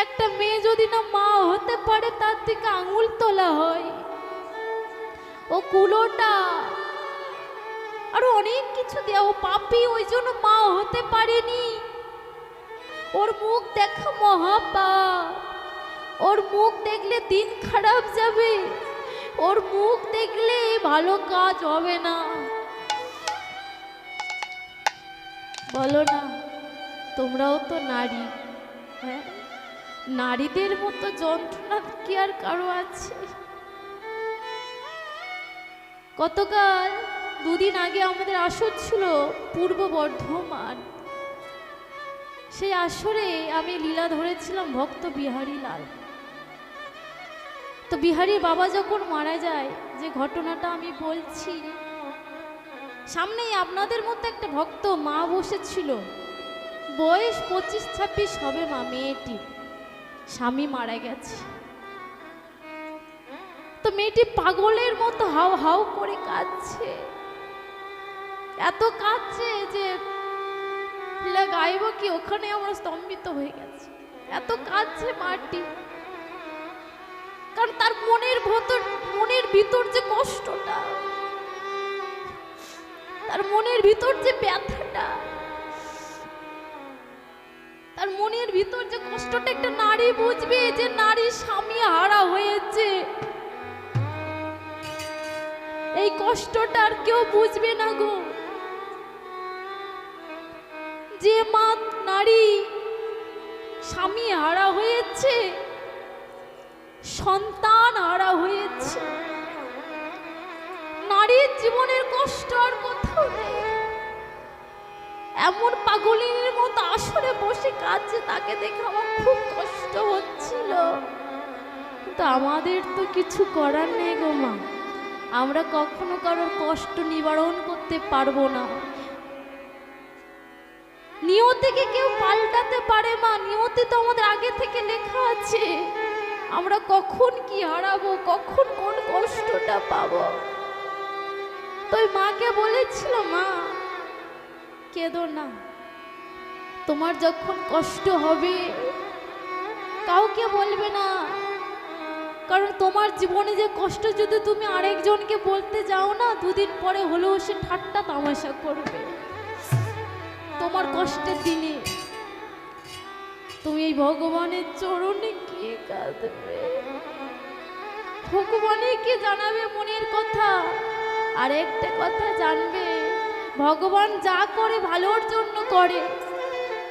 একটা মেয়ে যদি না মা হতে পারে তার থেকে আঙুল তোলা হয়। ও কুলোটা আরো অনেক কিছু দেয়া, ও পাপী, ওই জন্য মা হতে পারেনি। ওর মুখ দেখা মহাপাপ। ওর মুখ দেখলে দিন খারাপ যাবে, ওর মুখ দেখলে ভালো কাজ হবে না। বলো না, তোমরাও তো নারী। হ্যাঁ, নারীদের মতো যন্ত্রণা কি আর কারো আছে? গতকাল দুদিন আগে আমাদের আসর ছিল পূর্ব বর্ধমান। সেই আসরে আমি লীলা ধরেছিলাম ভক্ত বিহারী লাল। তো বিহারী বাবা যখন মারা যায়, যে ঘটনাটা আমি বলছি, সামনেই আপনাদের মধ্যে একটা ভক্ত মা বসেছিল। বয়স 25-26 হবে মা মেয়েটি, স্বামী মারা গেছে। তো মেয়েটি পাগলের মতো হাউ হাউ করে কাঁদছে, এত কাঁদছে যে গাইব কি, ওখানে আমার স্তম্ভিত হয়ে গেছে। এত কাঁদছে মাটি, কারণ তার মনের ভিতর যে কষ্টটা, তার মনের ভিতর যে ব্যথাটা, তার মনের ভিতর যে কষ্টটা একটা নারী বুঝবে, যে নারী স্বামী হারা হয়েছে। এই কষ্টটা আর কেউ বুঝবে না গো। যে মা নারী স্বামী হারা হয়েছে, সন্তান হারা হয়েছে, নারীর জীবনের কষ্ট আর কোথাও নেই। এমন পাগলের মতো আসরে বসে কাঁদছে, তাকে দেখে আমার খুব কষ্ট হচ্ছিল। কিন্তু আমাদের তো কিছু করার নেই গো মা, আমরা কখনো কারোর কষ্ট নিবারণ করতে পারবো না। নিয়তিকে কেউ পাল্টাতে পারে মা, নিয়তি তো আমাদের আগে থেকে লেখা আছে। আমরা কখন কি হারাবো, কখন কোন কষ্টটা পাবো। তো ওই মাকে বলেছিল, মা কেঁদো না, তোমার যখন কষ্ট হবে কাউকে বলবে না, কারণ তোমার জীবনে যে কষ্ট যদি তুমি আরেকজনকে বলতে যাও না, দুদিন পরে হলেও সে ঠাট্টা তামাশা করবে। তোমার কষ্টের দিনে তুমি এই ভগবানের চরণে গিয়ে কাঁদবে, ভগবানকে জানাবে মনের কথা। আর একটা কথা জানবে, ভগবান যা করে ভালোর জন্য করে।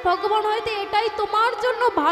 ভগবান হয়তো এটাই তোমার জন্য ভালো।